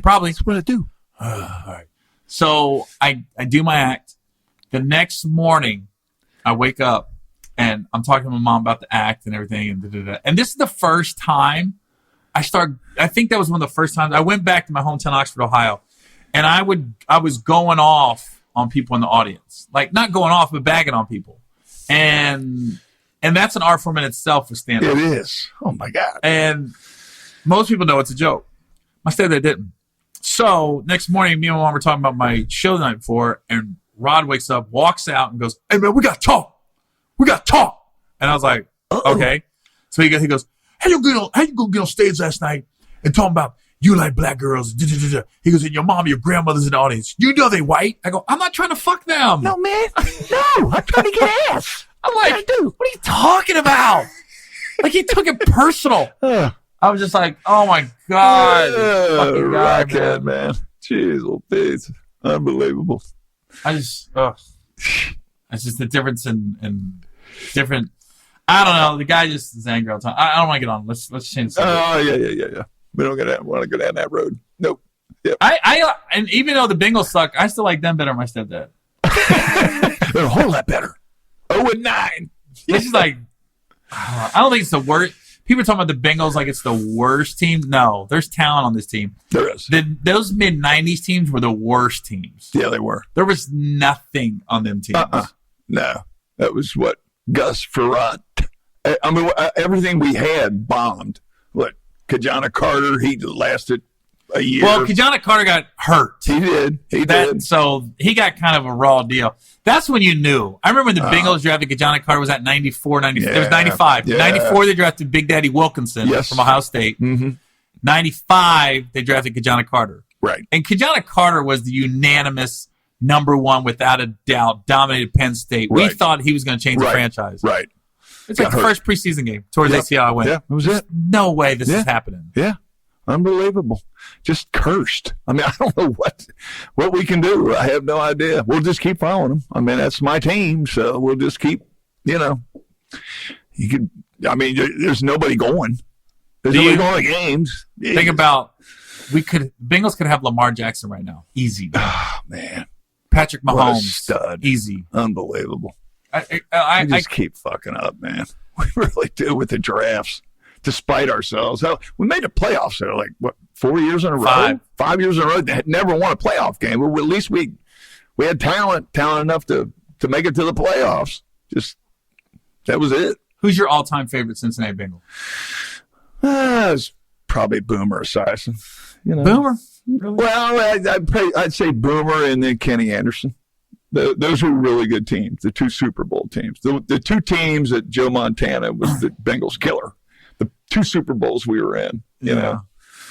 probably. That's what I do. All right. So I do my act. The next morning, I wake up and I'm talking to my mom about the act and everything. And this is the first time I think that was one of the first times I went back to my hometown, Oxford, Ohio, and I was going off on people in the audience, like not going off, but bagging on people, and that's an art form in itself for stand-up. It is. Oh my God. And most people know it's a joke. My stepdad didn't. So next morning, me and my mom were talking about my show the night before, and Rod wakes up, walks out, and goes, "Hey man, we got to talk. We got to talk." And I was like, "Okay." So he goes, how you go get on stage last night and talking about you like black girls? Da, da, da, da. He goes, and your mom, your grandmother's in the audience. You know they white. I go, I'm not trying to fuck them. No, man. No, I'm trying to get ass. I'm like, what are you talking about? Like, he took it personal. I was just like, oh my God. Fucking guy, Rockhead, man. Jeez, Louise. Unbelievable. It's just the difference in different. I don't know. The guy just is angry all the time. I don't want to get on. Let's change the subject. Oh, yeah. We don't want to go down that road. Nope. Yep. And even though the Bengals suck, I still like them better than my stepdad. They're a whole lot better. 0-9. It's just like, I don't think it's the worst. People are talking about the Bengals like it's the worst team. No, there's talent on this team. There is. Those mid-'90s teams were the worst teams. Yeah, they were. There was nothing on them teams. No. That was what? Gus Frerotte. I mean, everything we had bombed. What? Kajana Carter, he lasted a year. Well, Kajana Carter got hurt. He did. So he got kind of a raw deal. That's when you knew. I remember when the Bengals drafted Kajana Carter was at 94, 95. It was 95. Yeah. 94, they drafted Big Daddy Wilkinson from Ohio State. Mm-hmm. 95, they drafted Kajana Carter. Right. And Kajana Carter was the unanimous number one, without a doubt, dominated Penn State. Right. We thought he was going to change the franchise. Right. It's like the first preseason game towards ACL. I went, yeah, that was it. No way this is happening. Yeah. Unbelievable. Just cursed. I mean, I don't know what we can do. I have no idea. We'll just keep following them. I mean, that's my team, so we'll just keep, there's nobody going. There's nobody going to games. Think about, Bengals could have Lamar Jackson right now. Easy. Oh, man. Patrick Mahomes. What a stud. Easy. Unbelievable. I We just keep fucking up, man. We really do with the drafts, despite ourselves. Hell, we made the playoffs there, 4 years in a row? 5 years in a row. They had never won a playoff game. But at least we had talent enough to make it to the playoffs. Just, that was it. Who's your all-time favorite Cincinnati Bengal? It's probably Boomer Esiason. Boomer? Really? Well, I'd say Boomer and then Kenny Anderson. Those were really good teams, the two Super Bowl teams. The two teams that Joe Montana was the Bengals killer. The two Super Bowls we were in, you know.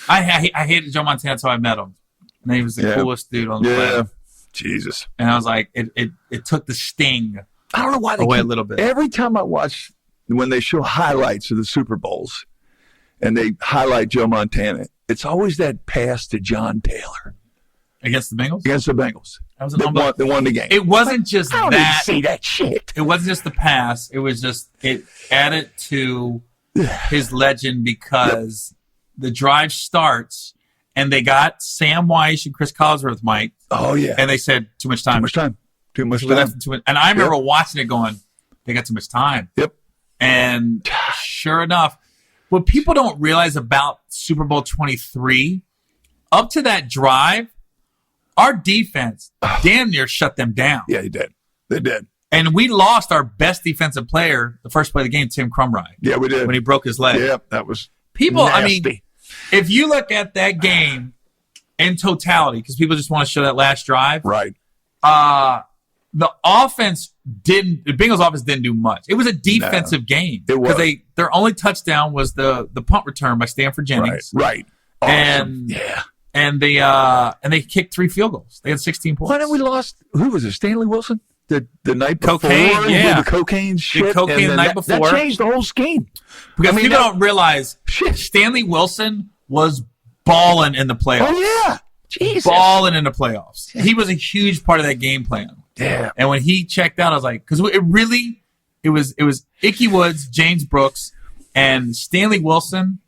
I hated Joe Montana until I met him. And he was the coolest dude on the planet. Jesus. And I was like, it took the sting I don't know why they away a little bit. Every time I watch, when they show highlights of the Super Bowls and they highlight Joe Montana, it's always that pass to John Taylor. Against the Bengals? Against the Bengals. That was They won the game. It wasn't just I don't that. even see that shit. It wasn't just the pass. It was just, it added to his legend because the drive starts and they got Sam Weiss and Chris Cosworth, Mike. Oh, yeah. And they said, too much time. Too much time. And I remember watching it going, they got too much time. Yep. And sure enough, what people don't realize about Super Bowl 23, up to that drive, our defense damn near shut them down. Yeah, they did. And we lost our best defensive player the first play of the game, Tim Crumry. Yeah, we did. When he broke his leg. Yeah, that was people, nasty. I mean, if you look at that game in totality, because people just want to show that last drive. Right. The Bengals offense didn't do much. It was a defensive game. It was. Because their only touchdown was the punt return by Stanford Jennings. Right. Awesome. And they kicked 3 field goals. They had 16 points. Why didn't we lost? Who was it? Stanley Wilson? The night before? Cocaine, yeah. With the cocaine shit. The cocaine the night before. That changed the whole scheme. Because people don't realize Stanley Wilson was balling in the playoffs. Oh, yeah. Jesus. Balling in the playoffs. He was a huge part of that game plan. Yeah. And when he checked out, I was like, because it was Ickey Woods, James Brooks, and Stanley Wilson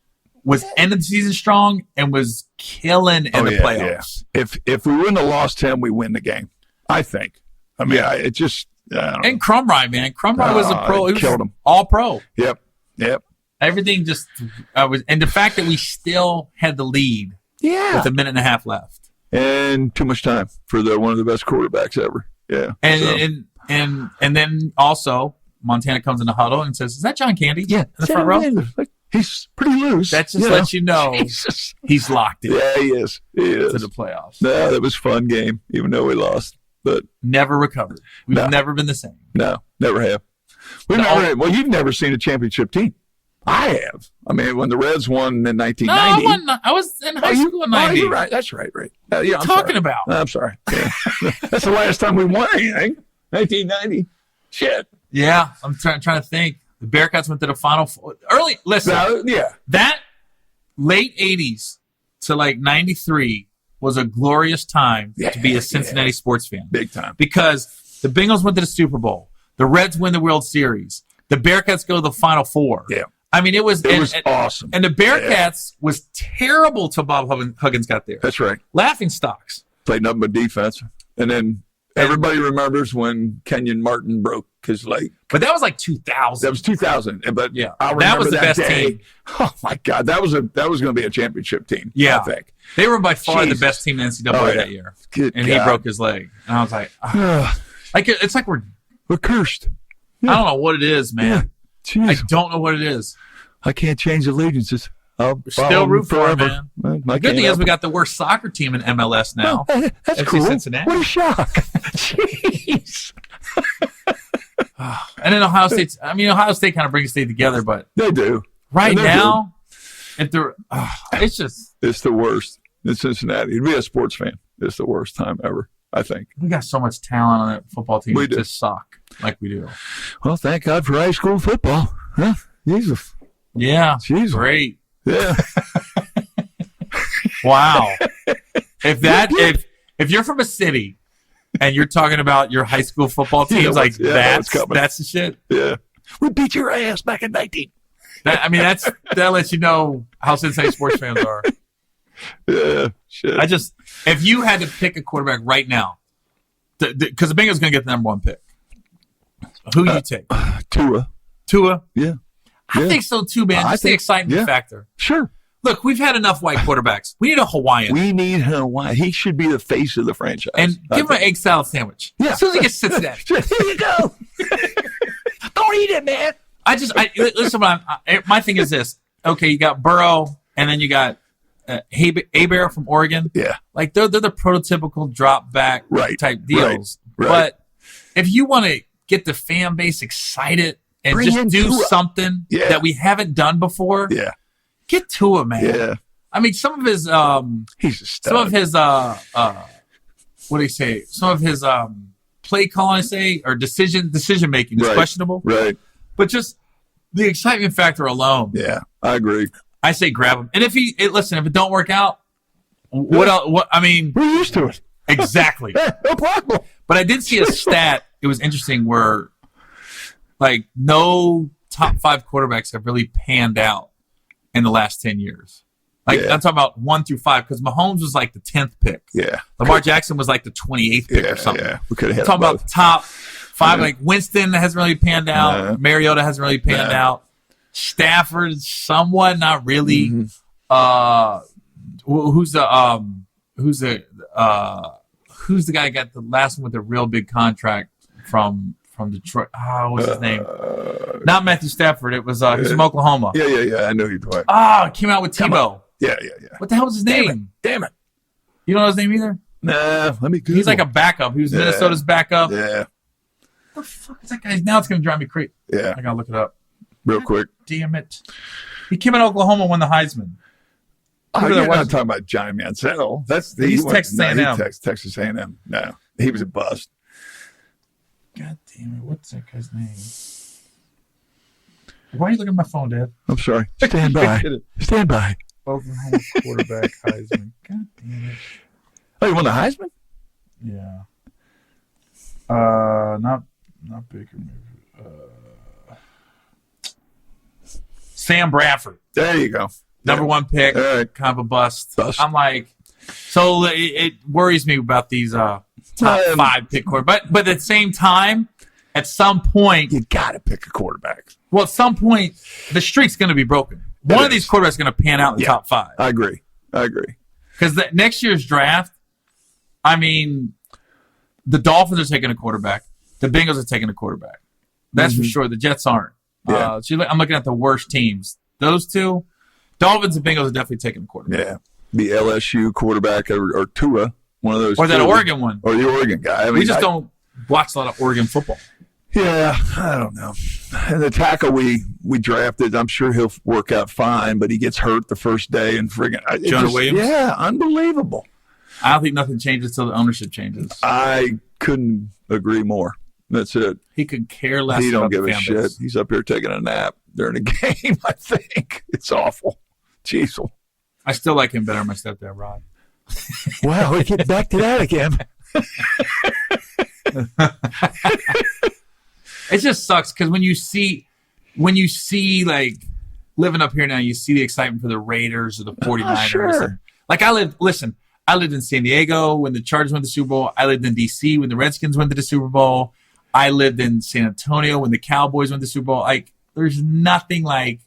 was ending the season strong and was killing in the playoffs. Yeah. If we wouldn't have lost him, we win the game. I think. I mean, it just. And Crumry, man. Crumry was a pro. He was killed him. All pro. Yep. And everything just and the fact that we still had the lead with a minute and a half left. And too much time for one of the best quarterbacks ever. Yeah. And then also Montana comes in the huddle and says, "Is that John Candy?" Yeah. In the front row. He's pretty loose. That just lets you know he's locked in. Yeah, he is. To the playoffs. No, that was a fun game, even though we lost. But never recovered. We've never been the same. No, never have. Well, you've never seen a championship team. I have. I mean, when the Reds won in 1990. No, I was in high school in 90. You're right. That's right. What are you talking about? I'm sorry. Yeah. That's the last time we won anything. 1990. Shit. Yeah, I'm trying to think. The Bearcats went to the Final Four. That late 80s to like 93 was a glorious time to be a Cincinnati sports fan. Big time. Because the Bengals went to the Super Bowl. The Reds win the World Series. The Bearcats go to the Final Four. Yeah. I mean, it was awesome. And the Bearcats was terrible till Bob Huggins got there. That's right. Laughing stocks. Played nothing but defense. And then everybody remembers when Kenyon Martin broke his leg. But that was like 2000. That was 2000. But yeah, that was the best team. Oh my God, that was going to be a championship team. Yeah, I think they were by far the best team in the NCAA that year. And he broke his leg, and I was like, like it's like we're cursed. Yeah. I don't know what it is, man. Yeah. I don't know what it is. I can't change allegiances. I'll still root for him, man. Well, the good thing is we got the worst soccer team in MLS now. Well, that's FC cool. Cincinnati. What a shock. Jeez. And then Ohio State kind of brings the state together, but they do. Right now, if they're, it's the worst in Cincinnati. To be a sports fan, it's the worst time ever, I think. We got so much talent on that football team. We do. Just suck like we do. Well, thank God for high school football. Huh? Jesus. Yeah. Jesus. Great. Yeah. Wow. If you're from a city and you're talking about your high school football teams, that's the shit. Yeah. We beat your ass back in 19. That lets you know how Cincinnati sports fans are. Yeah. Shit. If you had to pick a quarterback right now, because the Bengals going to get the number one pick, who you take? Tua? Yeah. I think so too, man. Just the excitement factor. Sure. Look, we've had enough white quarterbacks. We need a Hawaiian. We need Hawaiian. He should be the face of the franchise. And give him an egg salad sandwich. Yeah. As soon as he gets Cincinnati. Here you go. Don't eat it, man. Listen, my thing is this. Okay, you got Burrow, and then you got Hebert from Oregon. Yeah. Like, they're the prototypical drop back type deals. Right. But if you want to get the fan base excited and just do something that we haven't done before, get Tua, man. Yeah. I mean, some of his he's a stud. some of his what do you say? Some of his play calling, or decision making is questionable. Right. But just the excitement factor alone. Yeah, I agree. I say grab him. And if it don't work out, what else? What I mean, we're used to it. Exactly. No problem. But I did see a stat. It was interesting where, like, no top 5 quarterbacks have really panned out in the last 10 years. Like, I'm talking about 1 through 5, because Mahomes was like the 10th pick. Yeah. Lamar Jackson was like the 28th pick or something. Yeah. We could have had talking about top 5. Like, Winston hasn't really panned out. Mariota hasn't really panned out. Stafford, somewhat, not really. Mm-hmm. Who's the guy who got the last one with a real big contract from Detroit? What's his name? Not Matthew Stafford. It was he was from Oklahoma. Yeah. I know you're right. It came out with Tebow. Yeah. What the hell was his name? Damn it. You don't know his name either? Nah, let me Google. He's like a backup. He was Minnesota's backup. Yeah. What the fuck is that guy? Now it's going to drive me crazy. Yeah. I got to look it up. Real quick. Damn it. He came in Oklahoma, won the Heisman. You're not talking about Johnny Manziel. He's Texas A&M. Texas A&M. No, he was a bust. God damn it. What's that guy's name? Why are you looking at my phone, Dad? I'm sorry. Stand by. Stand by. Oklahoma quarterback Heisman. God damn it. Oh, you won the Heisman? Yeah. Not Baker. Sam Bradford. There you go. Number 1 pick. Kind of a bust. I'm like, so it worries me about these top 5 pick quarterbacks. But at the same time, at some point, You got to pick a quarterback. well, at some point, the streak's going to be broken. One of these quarterbacks is going to pan out in the top 5. I agree. Because next year's draft, I mean, the Dolphins are taking a quarterback. The Bengals are taking a quarterback. That's for sure. The Jets aren't. Yeah. I'm looking at the worst teams. Those two, Dolphins and Bengals are definitely taking a quarterback. Yeah. The LSU quarterback or Tua, one of those. Or that two. Oregon one. Or the Oregon guy. I mean, We just don't watch a lot of Oregon football. Yeah, I don't know. And the tackle we drafted, I'm sure he'll work out fine, but he gets hurt the first day and Jonah Williams? Yeah, unbelievable. I don't think nothing changes until the ownership changes. I couldn't agree more. That's it. He could care less. He don't about give the a fan shit. base. He's up here taking a nap during a game, I think. It's awful. Jeez. I still like him better than my stepdad, Rod. Wow, we get back to that again. It just sucks because when you see like living up here now, you see the excitement for the Raiders or the 49ers. Sure. Like I lived in San Diego when the Chargers went to the Super Bowl. I lived in DC when the Redskins went to the Super Bowl. I lived in San Antonio when the Cowboys went to the Super Bowl. Like there's nothing like,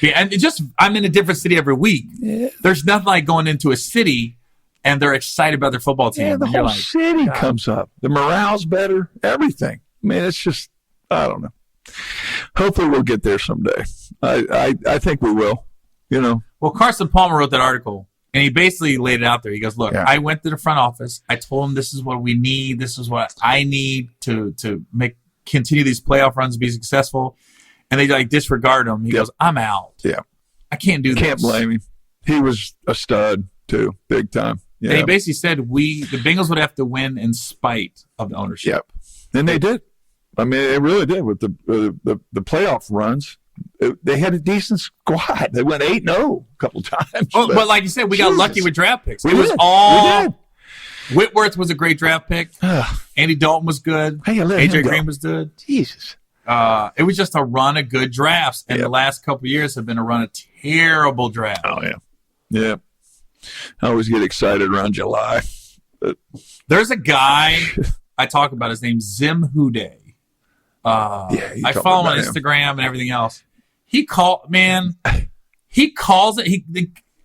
and I'm in a different city every week. Yeah. There's nothing like going into a city and they're excited about their football team. Yeah, the and you're whole like, city God. comes up. The morale's better. Everything. I mean, it's just, I don't know. Hopefully we'll get there someday. I think we will, you know. Well, Carson Palmer wrote that article, and he basically laid it out there. He goes, look, I went to the front office. I told him this is what we need. This is what I need to continue these playoff runs, be successful. And they like disregard him. He goes, I'm out. Yeah. I can't do this. Can't blame him. He was a stud, too, big time. Yeah. And he basically said the Bengals would have to win in spite of the ownership. Yep. And they did. I mean, it really did with the playoff runs. They had a decent squad. They went 8-0 a couple times. Oh, but like you said, we got lucky with draft picks. We It was did. all Whitworth was a great draft pick. Andy Dalton was good. How you let him AJ go? Green was good. Jesus. It was just a run of good drafts, and the last couple of years have been a run of terrible drafts. Oh yeah, yeah. I always get excited around July. There's a guy I talk about. His name's Zim Hude. I follow him on Instagram and everything else. He calls it.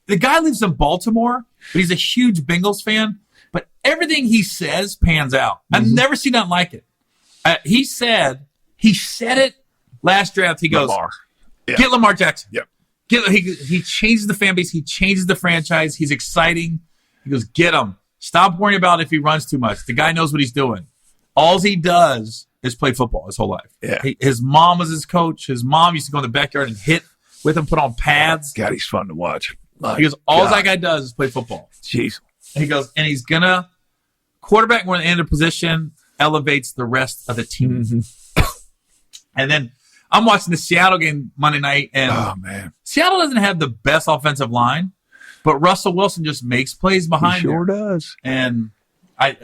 The guy lives in Baltimore, but he's a huge Bengals fan. But everything he says pans out. I've never seen nothing like it. He said it last draft. He goes, Lamar. Get Lamar Jackson. Yep. He changes the fan base. He changes the franchise. He's exciting. He goes, get him. Stop worrying about if he runs too much. The guy knows what he's doing. All he does is play football his whole life. Yeah. His mom was his coach. His mom used to go in the backyard and hit with him, put on pads. God, he's fun to watch. He goes, all that guy does is play football. Jeez. He goes, and he's going to quarterback when in a position elevates the rest of the team. Mm-hmm. And then I'm watching the Seattle game Monday night, and Seattle doesn't have the best offensive line, but Russell Wilson just makes plays behind He sure does. And I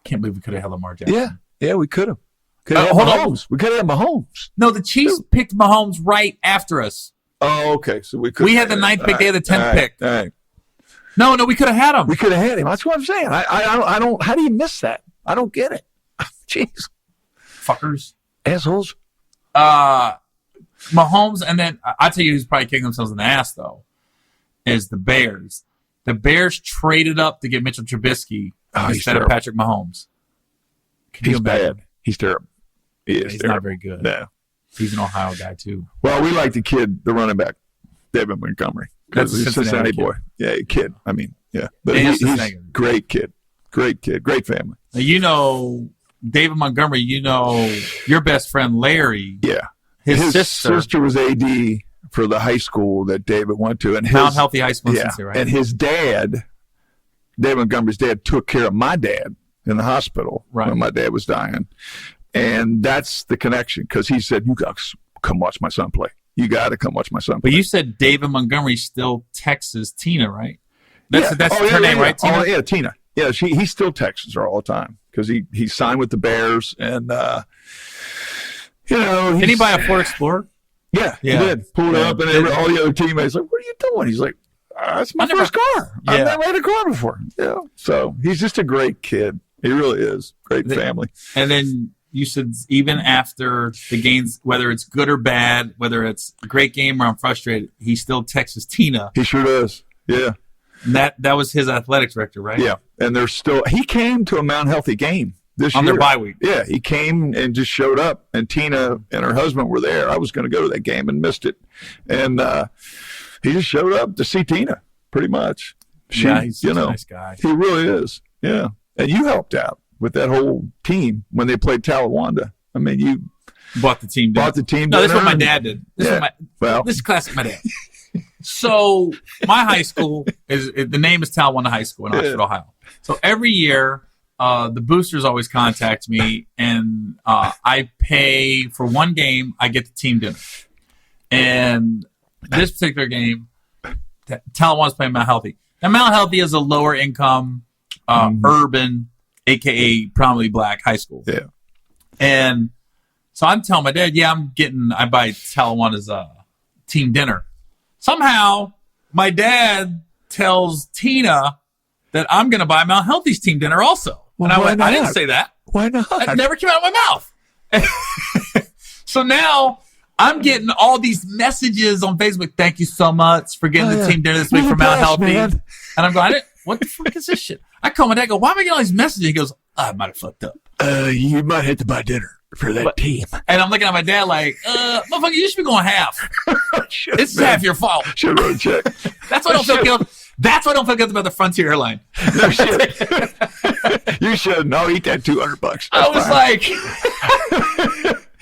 can't believe we could have had Lamar Jackson. Yeah, we could have. Could have had Mahomes. We could have had Mahomes. No, the Chiefs picked Mahomes right after us. Oh, okay. So we had the 9th pick. They had the 10th pick. All right. No, we could have had him. We could have had him. That's what I'm saying. I don't. How do you miss that? I don't get it. Jeez. Fuckers. Assholes. Mahomes, and then I'll tell you who's probably kicking themselves in the ass, though, is the Bears. The Bears traded up to get Mitchell Trubisky instead of Patrick Mahomes. He's bad. He's terrible. He's not very good. No. He's an Ohio guy, too. Well, we like the running back, David Montgomery. That's a Cincinnati boy. Yeah, kid. I mean, yeah. But he's a great kid. Great kid. Great family. Now, you know, David Montgomery, you know, your best friend, Larry. Yeah. His sister was AD for the high school that David went to. And Mount Healthy High School in Cincinnati, right? And his dad, David Montgomery's dad, took care of my dad in the hospital when my dad was dying. And that's the connection, because he said, you got to come watch my son play. You got to come watch my son play. But you said David Montgomery still texts Tina, right? That's her name, right? Tina? Oh, yeah, Tina. Yeah, he still texts her all the time because he signed with the Bears. And, you know. Did he buy a Ford Explorer? Yeah, he did. Pulled up, and all the other teammates like, what are you doing? He's like, that's my first car. I've never had a car before. Yeah. So he's just a great kid. He really is. Great family. And then you should, even after the games, whether it's good or bad, whether it's a great game or I'm frustrated, he still texts Tina. He sure does. Yeah. And that was his athletic director, right? Yeah. And he came to a Mount Healthy game this year. On their bye week. Yeah. He came and just showed up, and Tina and her husband were there. I was going to go to that game and missed it. And he just showed up to see Tina, pretty much. He's a nice guy. He really is. Yeah. And you helped out with that whole team when they played Talawanda. I mean, you bought the team dinner. No, this is what my dad did. This is classic my dad. So my high school the name is Talawanda High School in Oxford, Ohio. So every year, the boosters always contact me, and I pay for one game. I get the team dinner, and this particular game, Talawanda's playing Mount Healthy. Now, Mount Healthy is a lower income, urban, aka predominantly black high school. Yeah, and so I'm telling my dad, I buy Talawanda's team dinner. Somehow, my dad tells Tina that I'm going to buy Mount Healthy's team dinner also. Well, and I went, I didn't say that. Why not? That never came out of my mouth. So now I'm getting all these messages on Facebook. Thank you so much for getting the team dinner this week for Mount Healthy. Man. And I'm going, what the fuck is this shit? I call my dad, go, why am I getting all these messages? He goes, I might have fucked up. You might have to buy dinner for that team. And I'm looking at my dad like, motherfucker, you should be going half. It's half your fault. Should wrote a check. That's why I don't feel guilty. That's why I don't feel guilty about the Frontier airline. No shit. You should. No, eat that $200. I was like,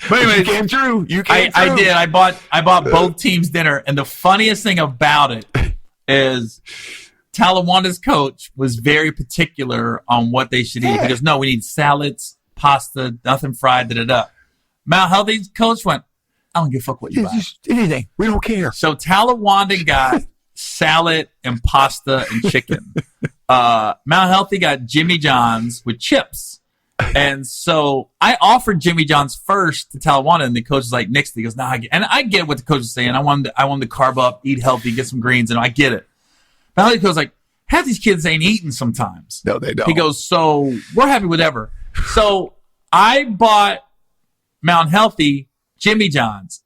but anyway, you came through. I did. I bought both teams dinner, and the funniest thing about it is Talawanda's coach was very particular on what they should eat. He goes, no, we need salads, pasta, nothing fried, da-da-da. Mount Healthy's coach went, I don't give a fuck what you buy. Just anything. We don't care. So Talawanda got salad and pasta and chicken. Mount Healthy got Jimmy John's with chips. And so I offered Jimmy John's first to Talawanda, and the coach is like, next, he goes, no, I get what the coach is saying. I want to carb up, eat healthy, get some greens, and I get it. Mount Healthy goes like, half these kids ain't eating sometimes. No, they don't. He goes, so we're happy with whatever. So I bought Mount Healthy Jimmy John's.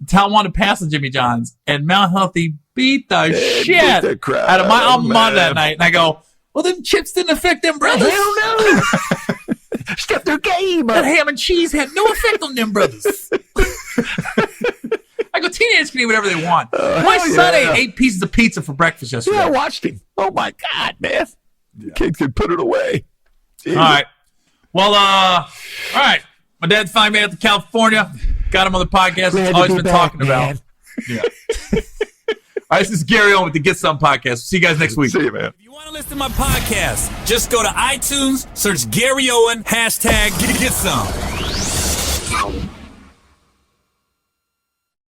Talawanda passed the Jimmy John's, and Mount Healthy beat the shit out of my alma mater that night. And I go, well, them chips didn't affect them brothers. Hell no. Step their game up. That ham and cheese had no effect on them brothers. I go, teenagers can eat whatever they want. My son ate 8 pieces of pizza for breakfast yesterday. Yeah, I watched him. Oh, my God, man. The kid could put it away. Jeez. All right. Well, all right. My dad finally made it to California. Got him on the podcast. He's always been talking about. Yeah. All right, this is Gary Owen with the Get Some Podcast. See you guys next week. See you, man. If you want to listen to my podcast, just go to iTunes, search Gary Owen, #Get Some.